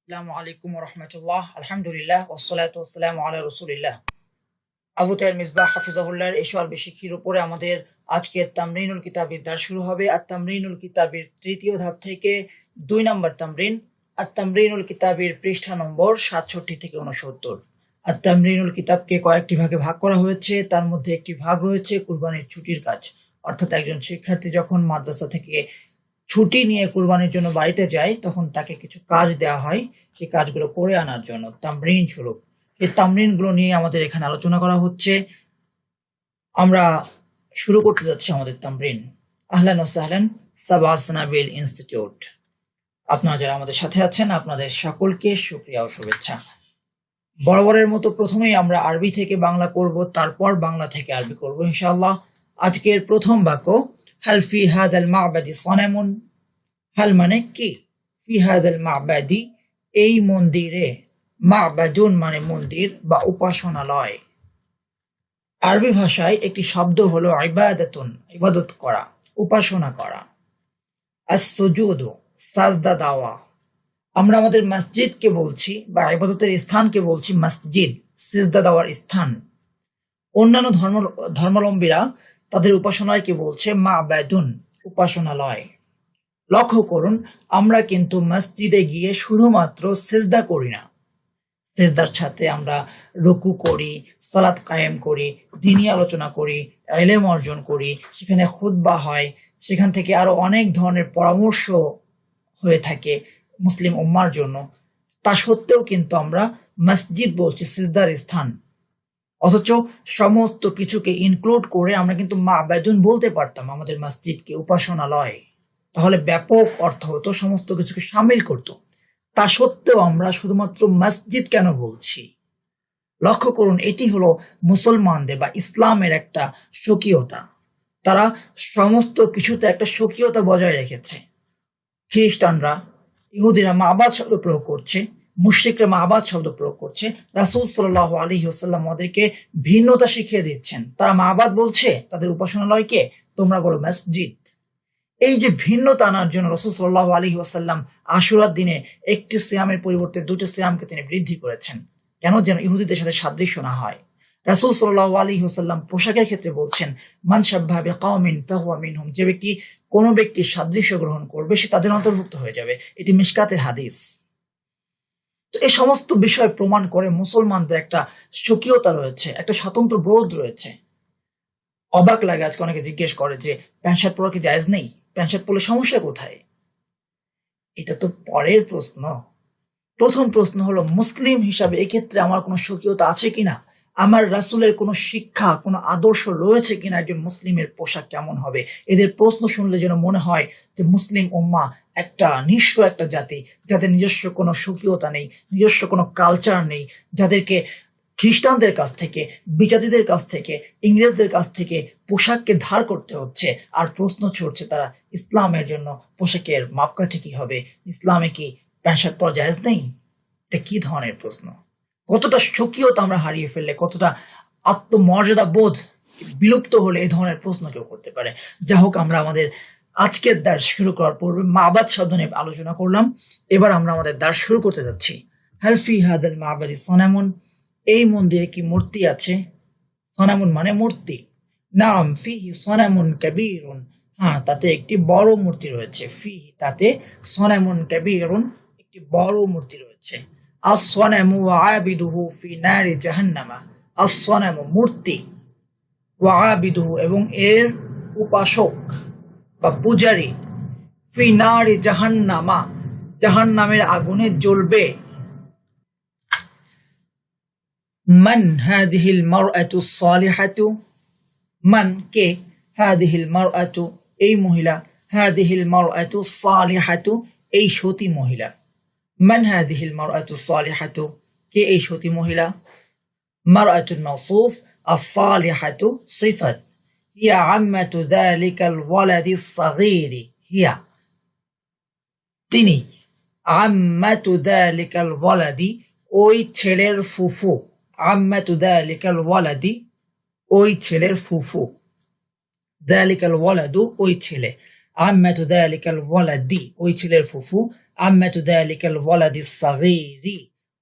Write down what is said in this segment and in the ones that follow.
আসসালামু আলাইকুম রহমতুল্লাহ, আলহামদুলিল্লাহ, ওয়াসসালাতু ওয়াসসালামু আলা রাসূলিল্লাহ। আবু তাহের মিসবাহ হাফিজাহুল্লাহর এই সর্বে শিক্ষির উপরে আমাদের আজকের তামরিনুল কিতাবের দার শুরু হবে। আর তামরিনুল কিতাবের তৃতীয় ধাপ থেকে 2 নম্বর তামরিন। আর তামরিনুল কিতাবের পৃষ্ঠা নম্বর 67 থেকে 69। আর তামরিনুল কিতাবকে কয়েকটি ভাগে ভাগ করা হয়েছে। তার মধ্যে একটি ভাগ রয়েছে কুরবানির ছুটির কাজ, অর্থাৎ একজন শিক্ষার্থী যখন মাদ্রাসা থেকে ছুটি নিয়ে কুরবানির জন্য বাড়িতে যায় তখন তাকে কিছু কাজ দেওয়া হয়, সেই কাজগুলো করে আনার জন্য তামরিন স্বরূপ। এই তামরিনগুলো নিয়ে আমাদের এখানে আলোচনা করা হচ্ছে। আমরা শুরু করতে যাচ্ছি আমাদের তামরিন। আহলান ওয়া সাহলান সাবাহ সানাবিল ইনস্টিটিউট। আপনারা যারা আমাদের সাথে আছেন আপনাদের সকলকে শুকরিয়া ও শুভেচ্ছা। বরাবরের মতো প্রথমেই আমরা আরবি থেকে বাংলা করব, তারপর বাংলা থেকে আরবি করব ইনশাআল্লাহ। আজকের প্রথম বাক্য, হাল ফি হাদাল মা'বাদি সানামুন। হাল মানে কি, ফি হাদাল মা'বাদি এই মন্দিরে, মা'বাদুন মানে মন্দির বা উপাসনালয়। আরবি ভাষায় একটি শব্দ হলো ইবাদাতুন, ইবাদত করা, উপাসনা করা। আস-সুজুদু সাজদা দেওয়া। আমরা আমাদের মসজিদকে বলছি বা ইবাদতের স্থানকে বলছি মসজিদ, সিজদা দেওয়ার স্থান। অন্যান্য ধর্মাবলম্বীরা তাদের উপাসনালয়কে বলছে মা'বাদুন, উপাসনালয়। লক্ষ্য করুন, আমরা কিন্তু মসজিদে গিয়ে শুধুমাত্র সিজদা করি না, সিজদার সাথে আমরা রুকু করি, সালাত কায়েম করি, দ্বীনি আলোচনা করি, ইলম অর্জন করি, সেখানে খুতবা হয়, সেখান থেকে আরো অনেক ধরনের পরামর্শ হয়ে থাকে মুসলিম উম্মার জন্য। তা সত্ত্বেও কিন্তু আমরা মসজিদ বলছি সিজদার স্থান, অথচ সমস্ত কিছুকে ইনক্লুড করে আমরা কিন্তু মা'বাদুন বলতে পারতাম আমাদের মসজিদকে, উপাসনালয়। তাহলে ব্যাপক অর্থ হতো, সমস্ত কিছুকে শামিল করত। তা সত্ত্বেও আমরা শুধুমাত্র মসজিদ কেন বলছি? লক্ষ্য করুন, এটি হলো মুসলমানদের বা ইসলামের একটা স্বকীয়তা। তারা সমস্ত কিছুতে একটা স্বকীয়তা বজায় রেখেছে। খ্রিস্টানরা, ইহুদিরা মা'বাদ শব্দ প্রয়োগ করছে, মুশরিকরা মা'বাদ শব্দ প্রয়োগ করছে। রাসূল সাল্লাল্লাহু আলাইহি ওয়াসাল্লাম আমাদেরকে ভিন্নতা শিখিয়ে দিচ্ছেন। তারা মা'বাদ বলছে তাদের উপাসনালয়কে, তোমরা বলো মসজিদ। এই যে ভিন্নতা আনার জন্য রাসূল সাল্লাল্লাহু আলাইহি ওয়াসাল্লাম আশুরার দিনে একটি সিয়ামের পরিবর্তে 2টি সিয়ামকে তিনি বৃদ্ধি করেছেন। কেন? যেন ইহুদিদের সাথে সাদৃশ্য না হয়। রাসূল সাল্লাল্লাহু আলাইহি ওয়াসাল্লাম পোশাকের ক্ষেত্রে বলছেন, মান শাব্বাহা বিকাওমিন ফাহুয়া মিনহুম। যে ব্যক্তি কোনো ব্যক্তির সাদৃশ্য গ্রহণ করবে সে তাদের অন্তর্ভুক্ত হয়ে যাবে। এটি মিশকাতের হাদিস। তো এই সমস্ত বিষয় প্রমাণ করে মুসলমানদের একটা স্বকীয়তা রয়েছে, একটা স্বতন্ত্র বোধ রয়েছে। অবাক লাগে, আজকে অনেকে জিজ্ঞেস করে যে প্যান্ট শার্ট পরা কি জায়েজ নেই, প্যান্ট শার্ট পরলে সমস্যা কোথায়? এটা তো পরের প্রশ্ন। প্রথম প্রশ্ন হলো, মুসলিম হিসাবে এক্ষেত্রে আমার কোনো স্বকীয়তা আছে কিনা, আমার রাসূলের কোনো শিক্ষা, কোনো আদর্শ রয়েছে কিনা, একজন মুসলিমের পোশাক কেমন হবে। এদের প্রশ্ন শুনলে যেন মনে হয় যে মুসলিম উম্মাহ একটা নিঃস্ব একটা জাতি, যাদের নিজস্ব কোনো স্বকীয়তা নেই, নিজস্ব কোনো কালচার নেই, যাদেরকে খ্রিস্টানদের কাছ থেকে, বিজাতিদের কাছ থেকে, ইংরেজদের কাছ থেকে পোশাককে ধার করতে হচ্ছে। আর প্রশ্ন ছড়ছে তারা, ইসলামের জন্য পোশাকের মাপকাঠি কি হবে, ইসলামে কি প্যান্ট শার্ট পরা জায়েজ নেই? এটা কি ধরনের প্রশ্ন? কতটা স্বকীয়তা আমরা হারিয়ে ফেললে, কতটা আত্মমর্যাদা বোধ বিলুপ্ত হলে এই ধরনের প্রশ্ন কেউ করতে পারে। যা হোক, আমরা আমাদের আজকের দাস শুরু করার পূর্বে মা'বাদ শব্দ নিয়ে আলোচনা করলাম। এবার আমরা আমাদের দাস শুরু করতে যাচ্ছি। হাল ফি হাদাল মা'বাদি সানামুন। এই মন্দিরে কি মূর্তি আছে? সানামুন মানে মূর্তি। নাম ফিহি সানামুন কাবীরুন। হ্যাঁ, তাতে একটি বড় মূর্তি রয়েছে। ফিহি তাতে, সানামুন কাবীরুন একটি বড় মূর্তি রয়েছে। আস-সানামু ওয়া আবিদুহু ফি নারি জাহান্নামা। আস-সানামু মূর্তি, ওয়া আবিদুহু এবং এর উপাসক বা পূজারী, ফি নারি জাহান্নামা জাহান্নামের আগুনে জ্বলবে। মান হাদিহিল মারআতু সালিহাতু। মান কে, হাদিহিল মারআতু এই মহিলা, হাদিহিল মারআতু সালিহাতু এই সতী মহিলা। মান হাদিহিল মারআতু সালিহাতু কে এই সতী মহিলা? মারআতুন মাওসুফ, আস-সালিহাতু সিফাত। হিয়া আম্মাতু যালিকাল ওয়ালাদিস সাগীরি। হিয়া তিনি, আম্মাতু যালিকাল ওয়ালাদি ওই ছেলের ফুফু। আম্মাতু যালিকাল ওয়ালাদি ওই ছেলের ফুফু। যালিকাল ওয়ালাদু ওই ছেলে। আম্মাতু যালিকাল ওয়ালাদি ওই ছেলের ফুফু। আম্মাতু যালিকাল ওয়ালাদিস সাগীরি,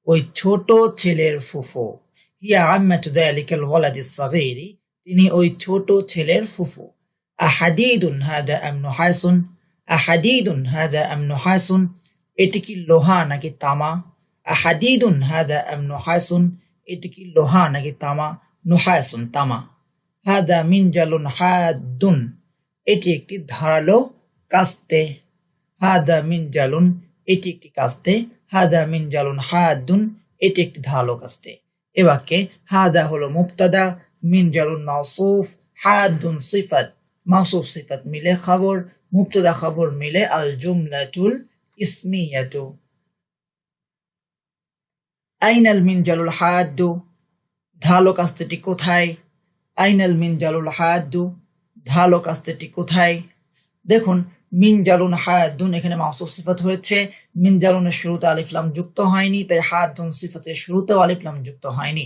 ওই ছোট ছেলের ফুফু। হিয়া আম্মাতু যালিকাল ওয়ালাদিস সাগীরি, তিনি ওই ছোট ছেলের ফুফু। আহাদিদুন হাদা আম নুহাসুন, আহাদিদুন হাদা আম নুহাসুন, এটি কি লোহা নাকি তামা? আহাদিদুন হাদা আম নুহাসুন, এটি কি লোহা নাকি তামা? নুহাসুন তামা। হাদা মিনজালুন হাদুন, এটি একটি ধারালো কাস্তে। হাদা মিনজালুন, এটি একটি কাস্তে। হাদা মিনজালুন হাদুন, এটি একটি ধারালো কাস্তে। এ বাক্যে হাদা হলো মুবতাদা, মিনজালুন মাউসুফ, হাদুন সিফাত। মাউসুফ সিফাত মিলে খবর, মুবতাদা খবর মিলে আল জুমলাতুল ইসমিয়াতু। আইনাল মিনজালুল হাদু, ধারালো কাস্তেটি কোথায়? আইনাল মিনজালুল হাদু, ধারালো কাস্তেটি কোথায়? দেখুন মিনজালুন হাদুন এখানে মাউসুফ সিফাত হয়েছে, মিনজালুনের শুরুতে আলিফ লাম যুক্ত হয়নি, তাই হাদুন সিফাতের শুরুতেও আলিফ লাম যুক্ত হয়নি।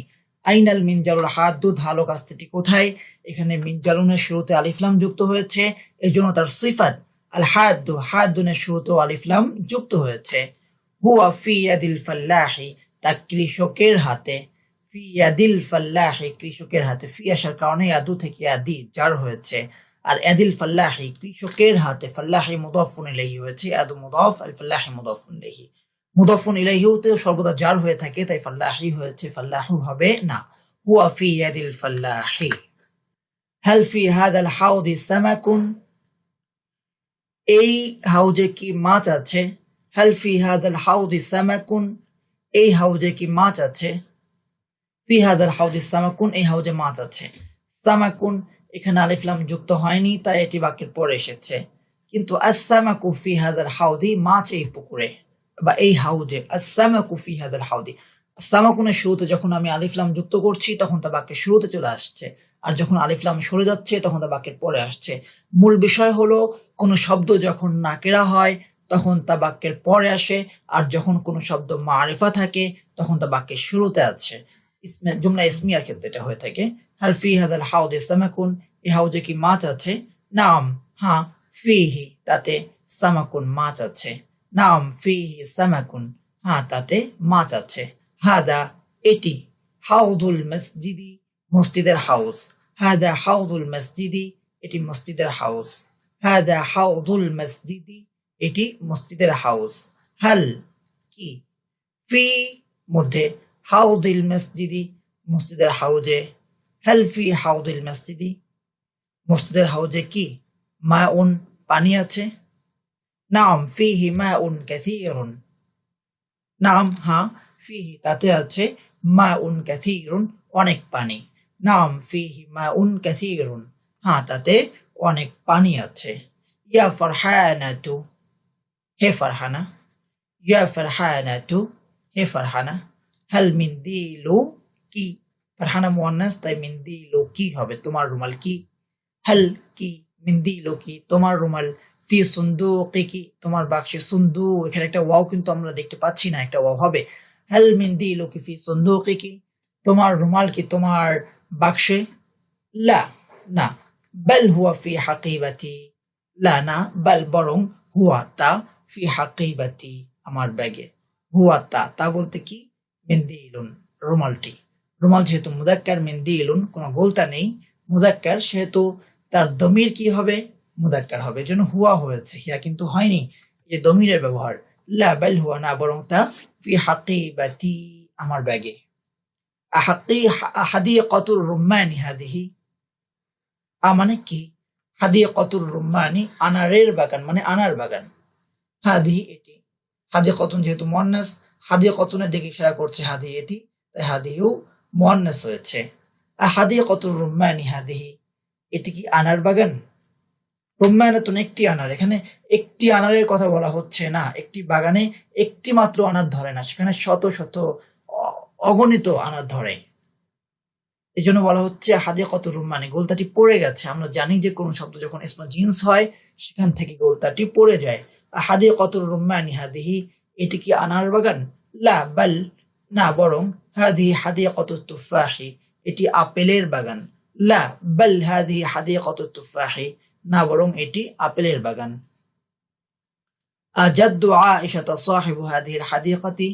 আইনাল মিনজালুল হাদু, ধারালো কাস্তেটি কোথায়? এখানে মিনজালুনের শুরুতে আলিফ লাম যুক্ত হয়েছে, এজন্য তার সিফাত আল হাদু, হাদুনের শুরুতেও আলিফ লাম যুক্ত হয়েছে। হুয়া ফি ইয়াদিল ফাল্লাহি, তা কৃষকের হাতে। ফি ইয়াদিল ফাল্লাহি, কৃষকের হাতে। ফি আসার কারণে ইয়াদু থেকে ইয়াদি জার হয়েছে, আর ইয়াদিল ফাল্লাহি কৃষকের হাতে। ফাল্লাহি মুদাফুন ইলাইহি হয়েছে, ইয়াদু মুদাফ, আল ফাল্লাহি মুদাফুন ইলাইহি। মুদাফুন ইলাইহিতে সর্বদা জার হয়ে থাকে, তাই ফাল্লাহি হয়েছে, ফাল্লাহু হবে না। হুয়া ফি ইয়াদিল ফাল্লাহি। হাল ফি হাদাল হাউদি সামাকুন, এই হাউজে কি মাছ আছে? হাল ফি হাদাল হাউদি সামাকুন, এই হাউজে কি মাছ আছে? ফি হাদাল হাউদি সামাকুন, এই হাউজে মাছ আছে। সামাকুন এখানে আলিফ লাম যুক্ত হয়নি, তাই এটি বাক্যের পরে এসেছে। কিন্তু আস-সামাকু ফি হাদাল হাউদি, মাছ এই পুকুরে বা এই হাউজে। আস-সামাকু ফি হাদাল হাউদি, সামাকুনের শুরুতে যখন আমি আলিফ লাম যুক্ত করছি তখন তা বাক্যের শুরুতে চলে আসছে, আর যখন আলিফ লাম সরে যাচ্ছে তখন তা বাক্যের পরে আসছে। মূল বিষয় হলো কোনো শব্দ যখন নাকেরা হয় তখন তা বাক্যের পরে আসে, আর যখন কোনো শব্দ মারিফা থাকে তখন তা বাক্যের শুরুতে আছে। জুমলা ইসমিয়ার ক্ষেত্রে এটা হয়ে থাকে। হাল ফি হাদাল হাউদি সামাকুন, এই হাউজে কি মাছ আছে? নাম, হ্যাঁ। ফিহি, তাতে। সামাকুন, মাছ আছে। নাম ফিহি সামাকুন, হ্যাঁ তাতে মাছ আছে। হাদা, এটি। হাউদুল মসজিদি, মসজিদের হাউস। হাদা হাউদুল মসজিদি, এটি মসজিদের হাউস। হাদা হাউদুল মসজিদি, এটি মসজিদের হাউস। হাল, কি। ফি, মধ্যে। হাউদিল মসজিদি, মসজিদের হাউজে। হাল ফি হাউদিল মসজিদি, মসজিদের হাউজে কি? মাউন, পানি আছে। নাম ফিহি মাউন কাসীরুন, নাম, হ্যাঁ। ফিহি, তাতে আছে। মাউন কাসীরুন, অনেক পানি। নাম ফিহি মাউন কাসীরুন, হ্যাঁ তাতে অনেক পানি আছে। ইয়া ফারহানাতু, হে ফারহানা। ইয়া ফারহানাতু, হে ফারহানা। হাল মিনদিলু, কি। ফারহানা মুয়ান্নাস, তাই মিনদিলু কি হবে? তোমার রুমাল কি। হাল, কি। মিনদিলু কি, তোমার রুমাল। ফি সুন্দুকি, কি, তোমার বাক্সে। সুন্দু, এখানে একটা ওয়াও কিন্তু আমরা দেখতে পাচ্ছি না, একটা ওয়াও হবে। হাল মিনদিলু কি ফি সুন্দুকি, কি, তোমার রুমাল কি তোমার বাক্সে? লা, না। বাল হুয়া ফি হাকিবাতি, লা, না। বাল, বরং। হুয়া, তা। ফি হাকিবাতি, আমার ব্যাগে। হুয়া, তা। তা বলতে কি? মিনদিলুন, রুমালটি। রুমাল যেহেতু মুদাক্কার, মিনদিলুন কোনো গোলতা নেই, মুদাক্কার, সেহেতু তার দমির কি হবে? মুদাক্কার হবে, এজন্য হুয়া হয়েছে, হিয়া কিন্তু হয়নি। এই দমিরের ব্যবহার। লা বাল হুয়া, না বরং তা। ফি হাকিবাতি, আমার ব্যাগে। হাদিকাতুর রুম্মানি হাদিহি, মানে কি? হাদিকাতুর রুম্মানি, আনারের বাগান, মানে আনার বাগান। হাদিহি, এটি। হাদিকাতুন যেহেতু মুয়ান্নাস, হাদিকাতুনের দিকে ইশারা করছে হাদিহি, এটি, তাই হাদিহিও মুয়ান্নাস হয়েছে। হাদিকাতুর রুম্মানি হাদিহি, এটি কি আনার বাগান? রুম্মানাতুন, একটি আনার। এখানে একটি আনারের কথা বলা হচ্ছে না, একটি বাগানে একটি মাত্র আনার ধরে না, সেখানে শত শত অগণিত আনার ধরে, এই জন্য বলা হচ্ছে হাদিকাতুর রুম্মানি, গোলতাটি পড়ে গেছে। আমরা জানি যে কোন শব্দ যখন ইসমে জিন্স হয় সেখান থেকে গোলতাটি পড়ে যায়। হাদিকাতুর রুম্মানি হাদিহি, এটি কি আনার বাগান? লা বাল, না বরং। হাদিহি হাদিকাতুত তুফাহি, এটি আপেলের বাগান। লা বাল হাদিহি হাদিকাতুত তুফাহি, না বরং এটি আপেলের বাগান। আজাদ্দু আয়েশাতা সাহিবু হাদিহিল হাদিকাতি,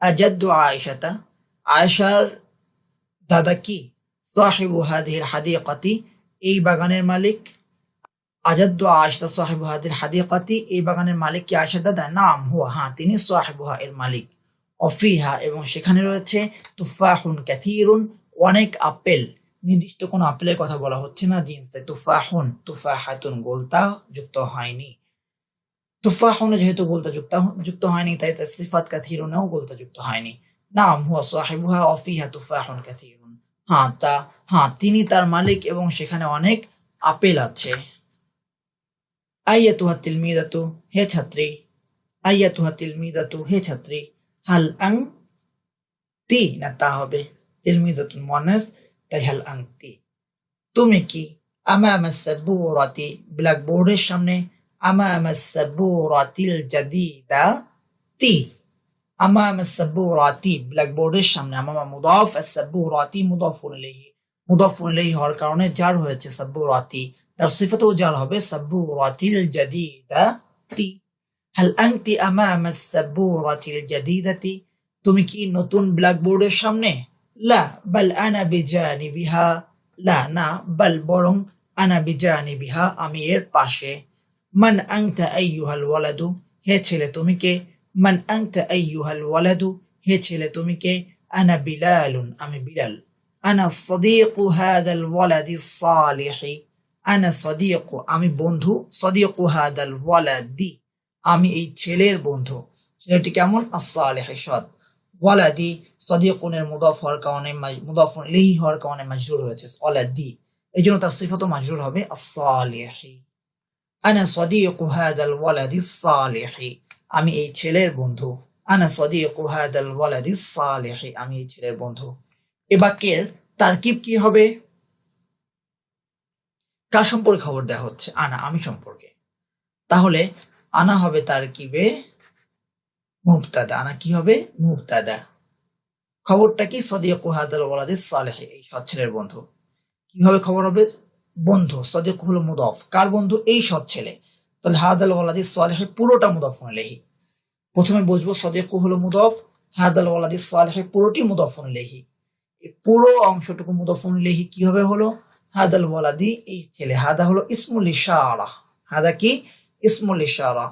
আজাদ্দু আয়েশাতা, আয়েশার দাদা কি? সাহিবু হাদিহিল হাদিকাতি, এই বাগানের মালিক। আজাদ্দু আয়েশাতা সাহিবু হাদিহিল হাদিকাতি, এই বাগানের মালিক কি আয়েশার দাদা? নাম হুয়া, হ্যাঁ তিনি সাহিবুহা এর মালিক। অফিহা, এবং সেখানে রয়েছে তুফাহুন কাথীরুন, অনেক আপেল। নির্দিষ্ট কোনো আপেলের কথা বলা হচ্ছে না, জিন্স, তাই তুফাহুন, তুফাহাতুন গোলতা যুক্ত হয়নি। তুফাহুনে যেহেতু গোলতা যুক্ত হয়নি, তাই তার সিফাত কাথীরুনেও গোলতা যুক্ত হয়নি। নাম হুয়া সাহিবুহা অফিহা তুফাহুন কাথীরুন, হ্যাঁ তিনি তার মালিক এবং সেখানে অনেক আপেল আছে। আইয়াতুহা তিলমিদাতু, হে ছাত্রী, আইয়াতুহা তিলমিদাতু, হে ছাত্রী, হাল আং তি, না তা হবে, তিলমিদাতুন মুয়ান্নাস, তাই হাল আং তি, তুমি কি? আমামা সাবুরাতি, ব্ল্যাকবোর্ডের সামনে, আমামা সাবুরাতিল জাদিদা তি, আমামা সাবুরাতি ব্ল্যাকবোর্ডের সামনে, আমামা মুদাফ, as-সাবুরাতি মুদাফুন ইলাইহি, মুদাফুন ইলাইহি হওয়ার কারণে জার হয়েছে সাবুরাতি, তার সিফাতেও জার হবে সাবুরাতিল জাদিদা তি। হাল আনতি আমামা সাবুরাতিল জাদিদাতি, তুমি কি নতুন ব্ল্যাকবোর্ডের সামনে? লা বাল আনা বিজানিবিহা, লা না, বাল বরং, আনা বিজানিবিহা আমি এর পাশে। মান আনতা আইয়ুহাল ওয়ালাদু, হে ছেলে তুমি কে? মান আনতা আইয়ুহাল ওয়ালাদু, হে ছেলে তুমি কে? আনা বিলালুন, আমি বিলাল। আনা সাদীকু হাদাল ওয়ালাদিস সালিহি, আনা সাদীকু, আমি বন্ধু, সাদীকু হাদাল ওয়ালাদি, আমি এই ছেলের বন্ধু। ছেলেটি কেমন? as-সালিহ, সৎ। ওয়ালাদি সাদীকুনের মুদাফ হওয়ার কারণে, মুদাফুন ইলাইহি হওয়ার কারণে মাজরুর হয়েছে ওয়ালাদি, এজন্য তার সিফাতও মাজরুর হবে as-সালিহি। আনা সাদীকু হাদাল ওয়ালাদিস সালিহি, আমি এই ছেলের বন্ধু। আনা সাদীকু হাদাল ওয়ালাদিস সালিহি, আমি এই ছেলের বন্ধু। এ বাক্যের তারকিব কি হবে? কার সম্পর্কে খবর দেওয়া হচ্ছে? আনা, আমি সম্পর্কে। তাহলে আনা হবে তারকিবে মুবতাদা, আনা কি হবে? মুবতাদা। খবরটা কি? সাদীকু হাদাল ওয়ালাদিস সালিহি, এই সৎ ছেলের বন্ধু। কিভাবে খবর হবে? বন্ধু, সাদীক হলো মুদাফ, কার বন্ধু? এই সৎ ছেলে। তাহলে হাদাল ওয়ালাদিস সালিহি পুরোটা মুদাফুন ইলাইহি। প্রথমে বুঝবো সাদীক হলো মুদাফ, হাদাল ওয়ালাদিস সালিহি পুরোটি মুদাফুন ইলাইহি। এই পুরো অংশটুকু মুদাফুন ইলাইহি কিভাবে হলো? হাদাল ওয়ালাদি, এই ছেলে, হাদা হলো ইসমুল ইশারা, হাদা কি? ইসমুল ইশারা।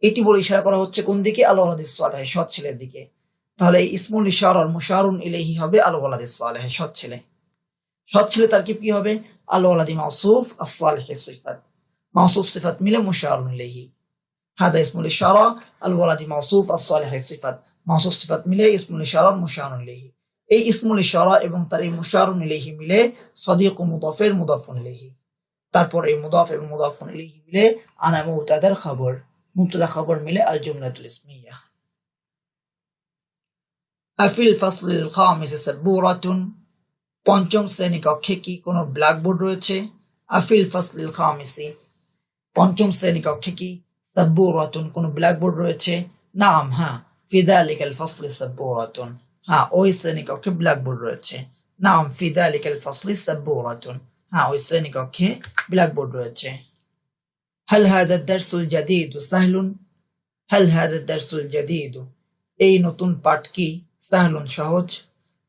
এটি বলে ইশারা করা হচ্ছে কোন দিকে? আল ওয়ালাদিস সালিহি, সৎ ছেলের দিকে। তাহলে এই ইসমুল ইশারার মুশারুন ইলাইহি হবে আল ওয়ালাদিস সালিহি, সৎ ছেলে। সৎ ছেলে তারকিব কি হবে? আল ওয়ালাদি মাউসুফ, as-সালিহি সিফাত, মাউসুফ সিফাত মিলে মুশারুন ইলাইহি। হাদা ইসমুল ইশারা, আল ওয়ালাদি মাউসুফ, as-সালিহি সিফাত, মাউসুফ সিফাত মিলে ইসমুল ইশারা মুশারুন ইলাইহি। এই ইসমুল ইশারা এবং তার এই মুশারুন ইলাইহি মিলে সাদীকু মুদাফের মুদাফুন ইলাইহি। তারপর এই মুদাফ এবং মুদাফুন ইলাইহি মিলে আনা মুবতাদার খবর, মুবতাদা খবর মিলে আল জুমলাতুল ইসমিয়া। আফিল ফাসলিল খামিস সাবুরাতুন, পঞ্চম শ্রেণী কক্ষে কি কোনো ব্ল্যাকবোর্ড রয়েছে? আফিল ফাসলিল খামিসি, পঞ্চম শ্রেণী কক্ষে কি সাবুরাতুন, কোনো ব্ল্যাকবোর্ড রয়েছে? নাম, হ্যাঁ, ফি যালিকাল ফাসলি সাবুরাতুন, হ্যাঁ ওই শ্রেণী কক্ষে ব্ল্যাকবোর্ড রয়েছে। নাম ফি যালিকাল ফাসলি সাবুরাতুন, হ্যাঁ ওই শ্রেণী কক্ষে ব্ল্যাকবোর্ড রয়েছে। হাল হাদা দারসুল জাদীদু সাহলুন, হাল হাদা দারসুল জাদীদু, এই নতুন পাঠ কি? সাহলুন, সহজ।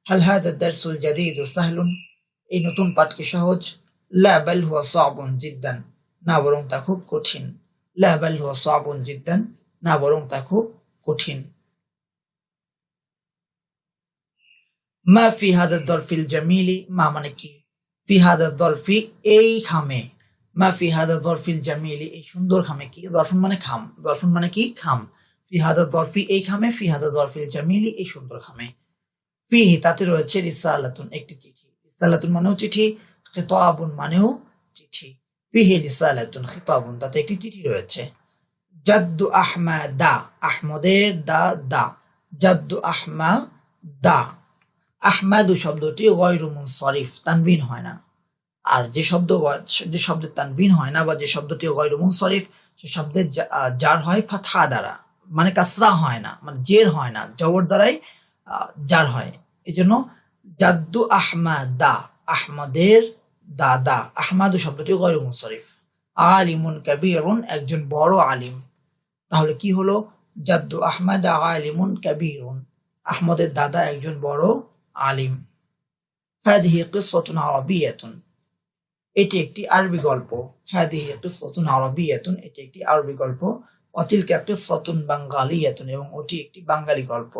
হাল হাদা দারসুল জাদীদু সাহলুন, এই নতুন পাঠ কি সহজ? লা বাল হুয়া সাবুন জিদ্দান, না বরং তা খুব কঠিন। লা বাল হুয়া সাবুন জিদ্দান, না বরং তা খুব কঠিন। মা ফি হাদা যরফিল জামিলি, মা মানে কি? ফি হাদা যরফি, এই খামে। মা ফি হাদা যরফিল জামিলি, এই সুন্দর খামে কি? যরফুন মানে খাম, যরফুন মানে কি? খাম। ফি হাদা যরফি, এই খামে, ফি হাদা যরফিল জামিলি, এই সুন্দর খামে। ফিহি, তাতে রয়েছে রিসালাতুন, একটি চিঠি। রিসালাতুন মানেও চিঠি, খিতাবুন মানেও চিঠি। ফিহি রিসালাতুন খিতাবুন, তাতে একটি চিঠি রয়েছে। জাদ্দু আহমাদা, আহমদের দা, দা, জাদ্দু আহমাদা। আহমাদু শব্দটি গয়রু মুনসারিফ, তানবিন হয় না। আর যে শব্দের তানবিন হয় না বা যে শব্দটি গয়রু মুনসারিফ, সে শব্দের জার হয় ফাতহা দ্বারা, মানে কাসরা হয় না, মানে জের হয় না, জবর দ্বারাই জার হয়। এজন্য জাদ্দু আহমাদা, আহমদের দাদা। আহমাদু শব্দটি গয়রু মুনসারিফ। আলিমুন কাবীরুন, একজন বড় আলিম। তাহলে কি হলো? জাদ্দু আহমদ আলিমুন কাবীরুন, আহমদের দাদা একজন বড় আলিম। হাদিহি কিসসাতুন আরাবিয়াতুন, এটি একটি আরবি গল্প। হাদিহি কিসসাতুন আরাবিয়াতুন, এটি একটি আরবি গল্প। অতিলকা কিসসাতুন বাঙ্গালিয়াতুন, এবং ওটি একটি বাঙালি গল্প।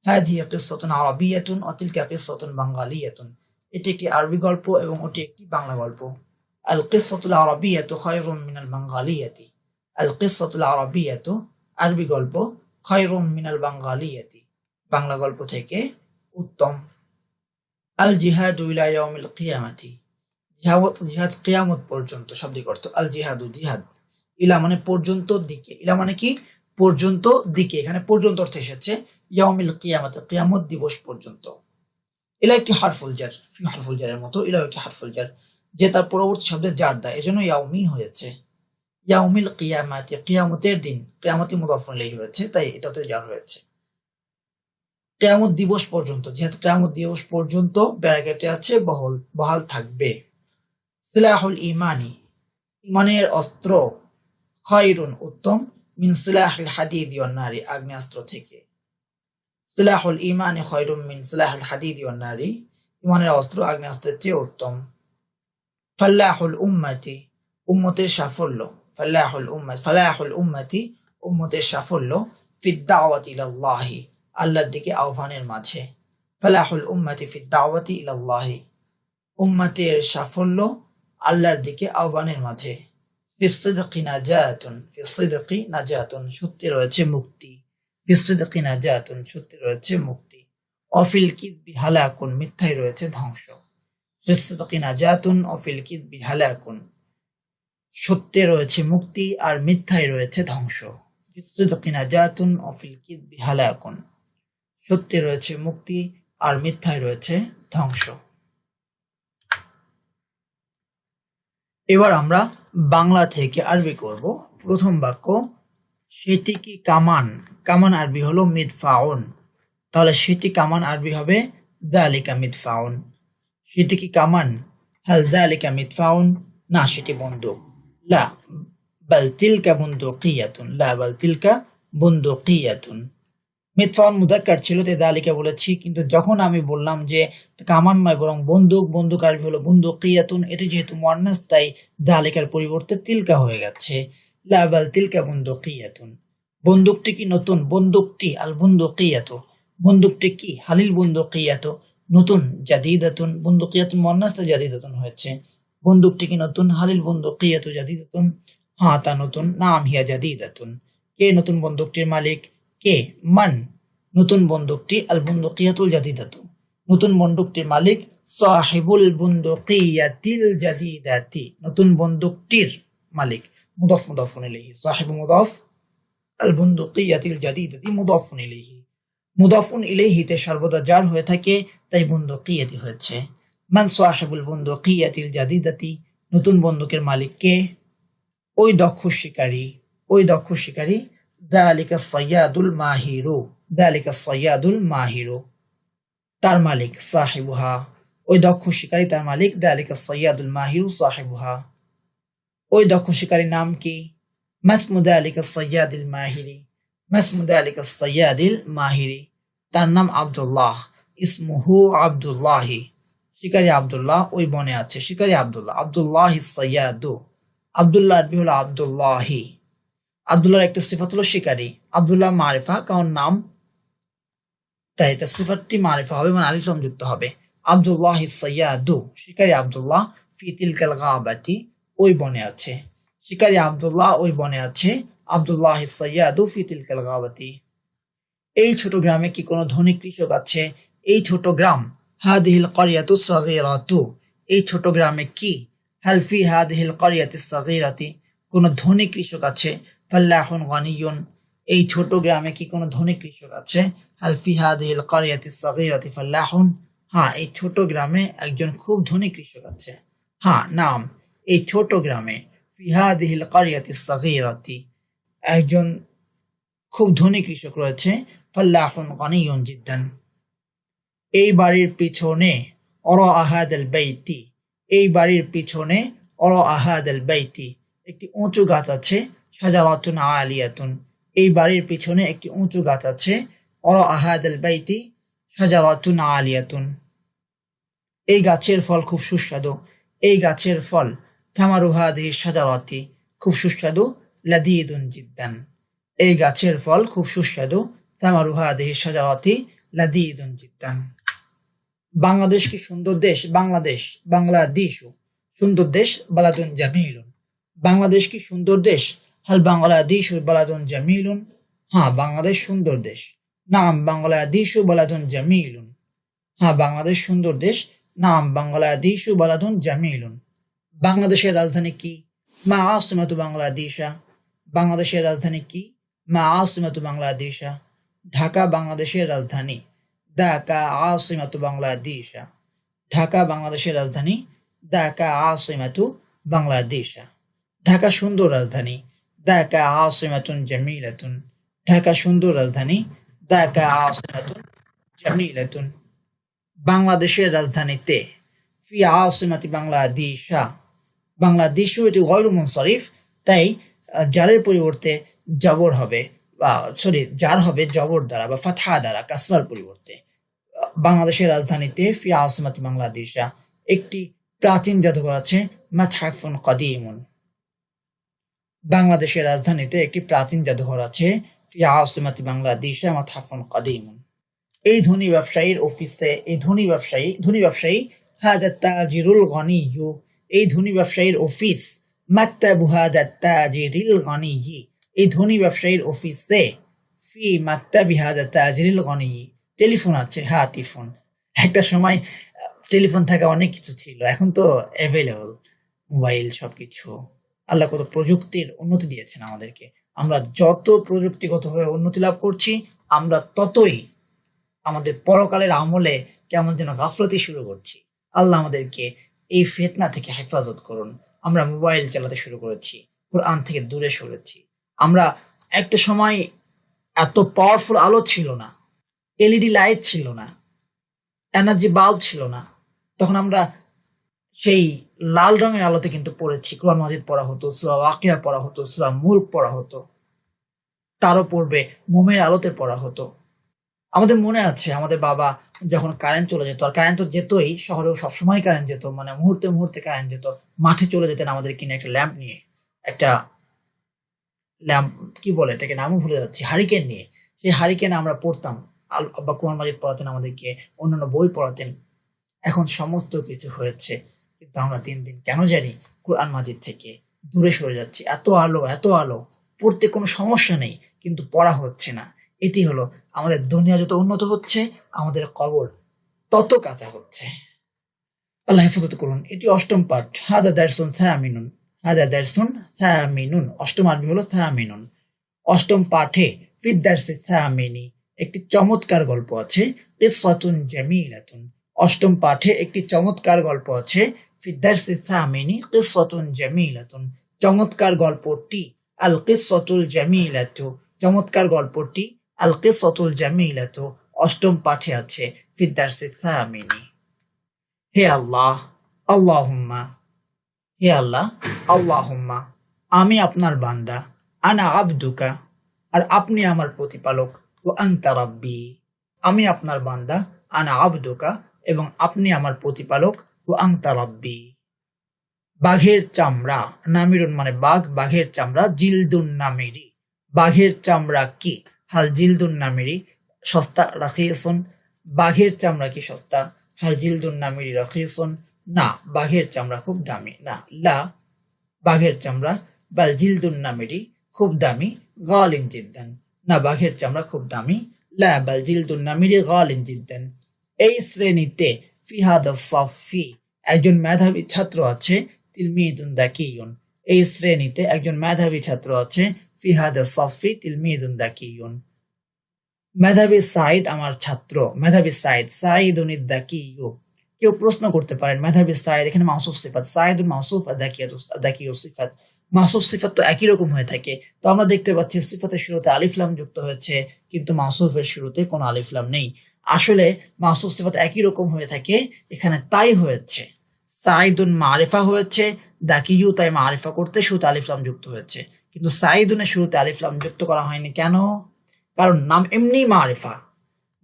হাদিহি কিসসাতুন আরাবিয়াতুন অতিলকা কিসসাতুন বাঙ্গালিয়াতুন, এটি একটি আরবি গল্প এবং ওটি একটি বাংলা গল্প। আল কিসসাতুল আরাবিয়াতু খায়রুম মিনাল বাঙ্গালিয়াতি, আল কিসসাতুল আরাবিয়াতু আরবি গল্প, খায়রুম মিনাল বাঙ্গালিয়াতি বাংলা গল্প থেকে উত্তম। আল জিহাদু ইলা ইয়াউমিল কিয়ামাতি, জিহাদ কিয়ামত পর্যন্ত, শাব্দিক অর্থ আল জিহাদু জিহাদ, ইলা মানে পর্যন্ত, দিকে, ইলা মানে কি? পর্যন্ত, দিকে, এখানে পর্যন্ত অর্থ এসেছে। ইয়াউমিল কিয়ামাত, কিয়ামত দিবস পর্যন্ত। ইলা একটি হারফুল জার, ফি হারফুল জারের মতো, ইলা একটি হারফুল জার যে তার পরবর্তী শব্দে জার দেয়, এজন্য ইয়াউমি হয়েছে। ইয়াউমিল কিয়ামাতি, কিয়ামতের দিন, কিয়ামতি মুদাফুন ইলাইহি হয়েছে, তাই এটাতে জার হয়েছে। কিয়ামত দিবস পর্যন্ত, যেহেতু কিয়ামত দিবস পর্যন্ত ব্র্যাকেটে আছে বহাল থাকবে। সিলাহুল ইমানি, ইমানের অস্ত্র, খায়রুন উত্তম, মিন সিলাহিল হাদিদি ওয়ান নারি, আগ্নেয়াস্ত্র থেকে। সিলাহুল ইমানি খায়রুম মিন সিলাহিল হাদিদি ওয়ান নারি, ইমানের অস্ত্র আগ্নেয়াস্ত্রের চেয়ে উত্তম। ফালাহুল উম্মতি, উম্মতের সাফল্য, ফালাহুল উম্মতি উম্মতের সাফল্য, ফিদ দাওয়াতি ইলাল্লাহি, আল্লাহর দিকে আহ্বানের মাঝে। ফালাহুল উম্মতি ফিদ দাওয়াতি ইলাল্লাহি, উম্মতের সাফল্য আল্লাহর দিকে আহ্বানের মাঝে। ফিস সিদকি নাজাতুন, ফিস সিদকি নাজাতুন সত্যে রয়েছে মুক্তি, ফিস সিদকি নাজাতুন সত্যে রয়েছে মুক্তি। অফিল কিযবি হালাকুন, মিথ্যায় রয়েছে ধ্বংস। ফিস সিদকি নাজাতুন অফিল কিযবি হালাকুন, সত্যে রয়েছে মুক্তি আর মিথ্যায় রয়েছে ধ্বংস। ফিস সিদকি নাজাতুন অফিল কিযবি হালাকুন, সত্যে রয়েছে মুক্তি আর মিথ্যায় রয়েছে ধ্বংস। এবার আমরা বাংলা থেকে আরবি করব। প্রথম বাক্য, সেটি কি কামান? কামান আরবি হলো মিদফাউন, তাহলে সেটি কামান আরবি হবে যালিকা মিদফাউন। সেটি কি কামান? হাল যালিকা মিদফাউন, না সেটি বন্দুক। লা বাল তিলকা বুন্দুকিয়াতুন, লা বাল তিলকা বুন্দুকিয়াতুন। মিদফাউন মুযাক্কার ছিল তাই যালিকা বলেছি, কিন্তু যখন আমি বললাম যে কামান নয় বরং বন্দুক, বন্দুক আরবি হলো বুন্দুকিয়াতুন, এটি যেহেতু মুয়ান্নাস তাই যালিকার পরিবর্তে তিলকা হয়ে গেছে। লা বাল তিলকা বুন্দুকিয়াতুন, বন্দুকটি কি নতুন? বন্দুকটি, আল বুন্দুকিয়াতু, বন্দুকটি কি? হালিল বুন্দুকিয়াতু, নতুন। জাদিদাতুন, বুন্দুকিয়াতুন মুয়ান্নাস তাই জাদিদাতুন হয়েছে। বন্দুকটি কি নতুন? হালিল বুন্দুকিয়াতু জাদিদাতুন, হ্যাঁ তা নতুন। নাম হিয়া জাদিদাতুন, কে নতুন বন্দুকটির মালিক? কে? মান, নতুন বন্দুকটি, আল বুন্দুকিয়াতুল জাদিদাতু, নতুন বন্দুকটির মালিক। সাহিবুল বুন্দুকিয়াতিল জাদিদাতি, নতুন বন্দুকটির মালিক। মুদাফ মুদাফুন ইলাইহি, সাহিবু মুদাফ, আল বুন্দুকিয়াতিল জাদিদাতি মুদাফুন ইলাইহি। মুদাফুন ইলাইহিতে সর্বদা জার হয়ে থাকে তাই বুন্দুকিয়াতি হয়েছে। মান সাহিবুল বুন্দুকিয়াতিল জাদিদাতি, নতুন বন্দুকের মালিক কে? ওই দক্ষ শিকারী, ওই দক্ষ শিকারী। যালিকা সাইয়াদুল মাহিরু, যালিকা সাইয়াদুল মাহিরু, তার মালিক। সাহিবুহা, ওই দক্ষ শিকারী তার মালিক। যালিকা সাইয়াদুল মাহিরু সাহিবুহা, ওই দক্ষ শিকারীর নাম কি? মাসমু যালিকা সাইয়াদিল মাহিরি, মাসমু যালিকা সাইয়াদিল মাহিরি, তার নাম আব্দুল্লাহ। ইসমুহু আব্দুল্লাহি, শিকারী আব্দুল্লাহ ওই বনে আছে। শিকারী আব্দুল্লাহ, আব্দুল্লাহি সাইয়াদু, আব্দুল্লাহ আরবি হলো আব্দুল্লাহি। আব্দুল্লাহর একটা সিফাত হলো শিকারী। আব্দুল্লাহ মারিফা, কারণ নাম তাই এটা সিফাতটি মারিফা হবে, মানে আলিফ লাম যুক্ত হবে। আব্দুল্লাহি সাইয়াদু, শিকারী আব্দুল্লাহ। ফি তিলকাল গাবাতি, ওই বনে আছে। শিকারী আব্দুল্লাহ ওই বনে আছে। আব্দুল্লাহি সাইয়াদু ফি তিলকাল গাবাতি। এই ছোট গ্রামে কি কোনো ধনী কৃষক আছে? এই ছোট গ্রাম। হাদিহিল ক্বরিয়াতু সাগীরাতু, এই ছোট গ্রামে কি? হাল ফি হাদিহিল ক্বরিয়াতি সাগীরাতি, কোনো ধনী কৃষক আছে। ফাল্লাহুন গানিয়ুন, এই ছোট গ্রামে কি কোনো ধনী কৃষক আছে? হাল ফি হাদিহিল ক্বরিয়াতি সাগীরাতি ফাল্লাহুন, হ্যাঁ এই ছোট গ্রামে একজন খুব ধনী কৃষক আছে। হ্যাঁ নাম, এই ছোট গ্রামে। ফি হাদিহিল ক্বরিয়াতি সাগীরাতি, একজন খুব ধনী কৃষক রয়েছে। ফাল্লাহুন গানিয়ুন জিদ্দান, এই বাড়ির পিছনে। ওরা আহাদাল বাইতি, এই বাড়ির পিছনে। ওরা আহাদাল বাইতি, একটি উঁচু গাছ আছে। শাজারাতুন আলিয়াতুন, এই বাড়ির পিছনে একটি উঁচু গাছ আছে। ওরা আহাদাল বাইতি শাজারাতুন আলিয়াতুন। এই গাছের ফল খুব সুস্বাদু। এই গাছের ফল থামারু হাদিহি শাজারাতি খুব সুস্বাদু। লাযীযুন জিদ্দান। এই গাছের ফল খুব সুস্বাদু। থামারু হাদিহি শাজারাতি লাযীযুন জিদ্দান। বাংলাদেশ কি সুন্দর দেশ? বাংলাদেশ, বাংলাদেশু সুন্দর দেশ। বালাদুন জামিলুন। বাংলাদেশ কি সুন্দর দেশ? হাল বাংলাদেশু বালাদুন জামিলুন। হ্যাঁ, বাংলাদেশ সুন্দর দেশ। নাম বাংলাদেশু বালাদুন জামিলুন। হ্যাঁ, বাংলাদেশ সুন্দর দেশ। নাম বাংলাদেশু বালাদুন জামিলুন। বাংলাদেশের রাজধানী কি? মা আসিমাতু বাংলাদেশা। বাংলাদেশের রাজধানী কি? মা আসিমাতু বাংলাদেশা। ঢাকা বাংলাদেশের রাজধানী। ঢাকা আসিমাতু বাংলাদেশা। ঢাকা বাংলাদেশের রাজধানী। ঢাকা আসিমাতু বাংলাদেশা। ঢাকা সুন্দর রাজধানী। ঢাকা আসিমাতুন জামিলাতুন। ঢাকা সুন্দর রাজধানী। ঢাকা আসিমাতুন জামিলাতুন। বাংলাদেশের রাজধানীতে। ফি আসিমাতি বাংলাদেশা। বাংলাদেশু এটি গয়রু মুনসারিফ, তাই জারের পরিবর্তে জবর হবে, বা জার হবে জবর দ্বারা বা ফাতহা দ্বারা কাসরার পরিবর্তে। বাংলাদেশের রাজধানীতে ফি আসিমাতি বাংলাদেশা একটি প্রাচীন জাদুঘর আছে। মাতহাফুন কদীমুন। বাংলাদেশের রাজধানীতে একটি প্রাচীন জাদুঘর আছে। ফি আসিমাতি বাংলাদেশা মাতহাফুন কদীমুন। এই ধনী ব্যবসায়ীর অফিসে, এই ধনী ব্যবসায়ী হাদা তাজিরুল গনিয়্যু। এই ধনী ব্যবসায়ীর অফিস। মাকতাবু হাদা তাজিরিল গনিয়্যি। এই ধনী ব্যবসায়ীর অফিসে। ফি মাকতাবি হাদা তাজিরিল গনিয়্যি। টেলিফোন আছে, হাতিফোন। একটা সময় টেলিফোন থাকা অনেক কিছু ছিল, এখন তো অ্যাভেলেবল মোবাইল, সবকিছু। আল্লাহ কত প্রযুক্তির উন্নতি দিয়েছেন আমাদেরকে। আমরা যত প্রযুক্তিগতভাবে উন্নতি লাভ করছি, আমরা ততই আমাদের পরকালের আমলে কেমন যেন গাফলতি শুরু করছি। আল্লাহ আমাদেরকে এই ফিতনা থেকে হেফাজত করুন। আমরা মোবাইল চালাতে শুরু করেছি, কোরআন থেকে দূরে সরেছি। আমরা একটা সময় এত পাওয়ারফুল আলো ছিল না, এলইডি লাইট ছিল না, এনার্জি বাল্ব ছিল না, তখন আমরা সেই লাল রঙের আলোতে কিন্তু পড়েছি। কোরআন মাজিদ পড়া হতো, সূরা ওয়াকিয়া পড়া হতো, সূরা মুলক পড়া হতো, তারও পূর্বে মোমের আলোতে পড়া হতো। আমাদের মনে আছে আমাদের বাবা যখন কারেন্ট চলে যেত, আর কারেন্ট তো যেতই, শহরেও সবসময় কারেন্ট যেত, মানে মুহূর্তে মুহূর্তে কারেন্ট যেত, মাঠে চলে যেতেন আমাদের কিনে একটা ল্যাম্প নিয়ে, একটা ল্যাম্প কি বলে এটাকে, নামও ভুলে যাচ্ছি, হারিকেন নিয়ে। সেই হারিকেনে আমরা পড়তাম। আব্বা কোরআন মাজিদ পড়াতেন আমাদেরকে, অন্যান্য বই পড়াতেন। এখন সমস্ত কিছু হয়েছে, কিন্তু আমরা দিন দিন কেন জানি কোরআন মাজিদ থেকে দূরে সরে যাচ্ছি। এত আলো, পড়তে কোনো সমস্যা নেই, কিন্তু পড়া হচ্ছে না। এটি হলো আমাদের দুনিয়া যত উন্নত হচ্ছে, আমাদের কবর তত কাঁচা হচ্ছে। আল্লাহ হেফাজত করুন। এটি অষ্টম পাঠ। হাদা দারসুন থামিনুন। হাদা দারসুন থামিনুন। অষ্টম আরবি হলো থামিনুন। অষ্টম পাঠে ফিদ দারসি থামিনি একটি চমৎকার গল্প আছে। কিসসাতুন জামিলাতুন। অষ্টম পাঠে একটি চমৎকার গল্প আছে। ফিদ দারসি থামিনি কিসসাতুন জামিলাতুন। চমৎকার গল্পটি। আল কিসসাতুল জামিলাতু। চমৎকার গল্পটি আল কিসসাতুল জামিলাতু অষ্টম পাঠে আছে। ফিদ দারসি থামিনি। হে আল্লাহ, আল্লাহুম্মা। হে আল্লাহ, আল্লাহুম্মা। আমি আপনার বান্দা। আনা আবদুকা। আর আপনি আমার প্রতিপালক। ওয়া আনতা রাব্বি। আমি আপনার বান্দা। আনা আবদুকা, এবং আপনি আমার প্রতিপালক। ওয়া আনতা রাব্বি। বাঘের চামড়া। নামিরুন মানে বাঘ, বাঘের চামড়া। জিলদুন নামিরি। বাঘের চামড়া কি? হাল জিলদুন নামিরি সস্তা রাখিসুন। বাঘের চামড়া কি সস্তা? হাল জিলদুন নামিরি রাখিসুন। না, বাঘের চামড়া খুব দামি। না, লা বাঘের চামড়া বাল জিলদুন নামিরি খুব দামি। গালিন জিদ্দান। না, বাঘের চামড়া খুব দামি। লা বাল জিলদুন নামিরি গালিন জিদ্দান। এই শ্রেণীতে ফিহাদা সাফি একজন মেধাবী ছাত্র আছে। তিলমিদুন দাকিয়ুন। এই শ্রেণীতে একজন মেধাবী ছাত্র আছে। ফিহাদা সাফি তিলমিদুন দাকিয়ুন। মেধাবী সাইদ আমার ছাত্র। মেধাবী সাইদ। সাইদুন দাকিয়ু। কেউ প্রশ্ন করতে পারেন মেধাবী সাইদ এখানে মাউসুফ সিফাত। সাইদুন মাউসুফ আর দাকিয়ু সিফাত। মাউসুফ সিফাত তো একই রকম হয়ে থাকে। তো আমরা দেখতে পাচ্ছি সিফাতের শুরুতে আলিফ লাম যুক্ত হয়েছে, কিন্তু মাউসুফের শুরুতে কোনো আলিফ লাম নেই। আসলে মাউসুফ সিফাত একই রকম হয়ে থাকে, এখানে তাই হয়েছে। সাইদুন মারিফা হয়েছে, দাকিয়ু তাই মারিফা করতে শুরুতে আলিফ লাম যুক্ত হয়েছে। কিন্তু সাইদুনের শুরুতে আলিফ লাম যুক্ত করা হয়নি কেন? কারণ নাম এমনি মারিফা,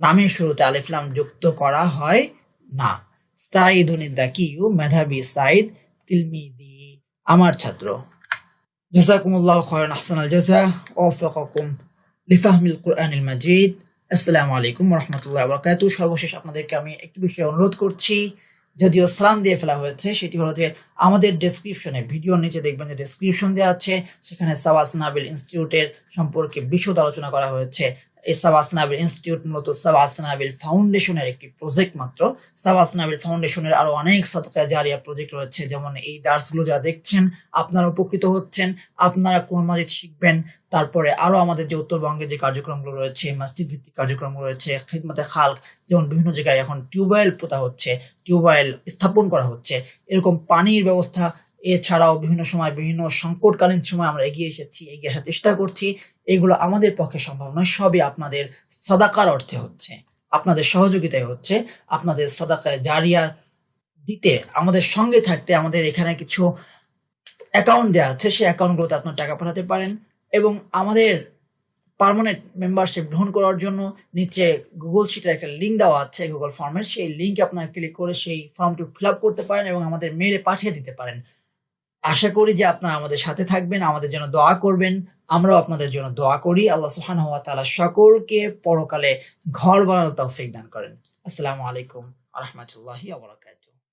নামের শুরুতে আলিফ লাম যুক্ত করা হয় না। সাইদুন দাকিউ, মেধাবী সাইদ, তিলমিদি আমার ছাত্র। জাযাকুমুল্লাহু খায়রান, আহসানাল জাযা, ওয়াফাকাকুম লিফাহমিল কুরআনিল মাজিদ। আসসালামু আলাইকুম ওয়া রাহমাতুল্লাহি ওয়া বারাকাতুহু। সর্বশেষ আপনাদেরকে আমি একটি বিষয়ে অনুরোধ করছি, যদিও সালাম দিয়ে ফেলা হয়েছে, সেটি হলো যে আমাদের ডেসক্রিপশনে, ভিডিওর নিচে দেখবেন যে ডেসক্রিপশন দেওয়া আছে, সেখানে সাওয়াস নাবিল ইনস্টিটিউটের সম্পর্কে বিশদ আলোচনা করা হয়েছে। এই সাওয়াস নাবিল ইনস্টিটিউট মূলত সাওয়াস নাবিল ফাউন্ডেশনের একটি প্রজেক্ট মাত্র। সাওয়াস নাবিল ফাউন্ডেশনের আরো অনেক সাদকা জারিয়া প্রজেক্ট রয়েছে, যেমন এই দার্সগুলো যা দেখছেন আপনারা উপকৃত হচ্ছেন, আপনারা কোরআন মাজিদ শিখবেন। তারপরে আরো আমাদের যে উত্তরবঙ্গের যে কার্যক্রমগুলো রয়েছে, মসজিদ ভিত্তিক কার্যক্রমগুলো রয়েছে, খিদমতে খালক, যেমন বিভিন্ন জায়গায় এখন টিউবওয়েল পোতা হচ্ছে, টিউবওয়েল স্থাপন করা হচ্ছে, এরকম পানির ব্যবস্থা। এছাড়াও বিভিন্ন সময় বিভিন্ন সংকটকালীন সময় আমরা এগিয়ে আসার চেষ্টা করছি। এগুলো আমাদের পক্ষে সম্ভব নয়, সবই আপনাদের সাদাকার অর্থে হচ্ছে, আপনাদের সহযোগিতায় হচ্ছে। আপনাদের সাদাকায় জারিয়ার দিতে, আমাদের সঙ্গে থাকতে আমাদের এখানে কিছু অ্যাকাউন্ট দেওয়া আছে, সেই অ্যাকাউন্টগুলোতে আপনার টাকা পাঠাতে পারেন। এবং আমাদের পার্মানেন্ট মেম্বারশিপ গ্রহণ করার জন্য নিচে গুগল শিটের একটা লিঙ্ক দেওয়া আছে, গুগল ফর্মের, সেই লিঙ্কে আপনারা ক্লিক করে সেই ফর্মটি ফিল আপ করতে পারেন এবং আমাদের মেইলে পাঠিয়ে দিতে পারেন। আশা করি যে আপনারা আমাদের সাথে থাকবেন, আমাদের জন্য দোয়া করবেন, আমরাও আপনাদের জন্য দোয়া করি। আল্লাহ সুবহানাহু ওয়া তাআলা সকলকে পরকালে ঘর বানানোর তৌফিক দান করেন। আসসালামু আলাইকুম ওয়া রাহমাতুল্লাহি ওয়া বারাকাতুহু।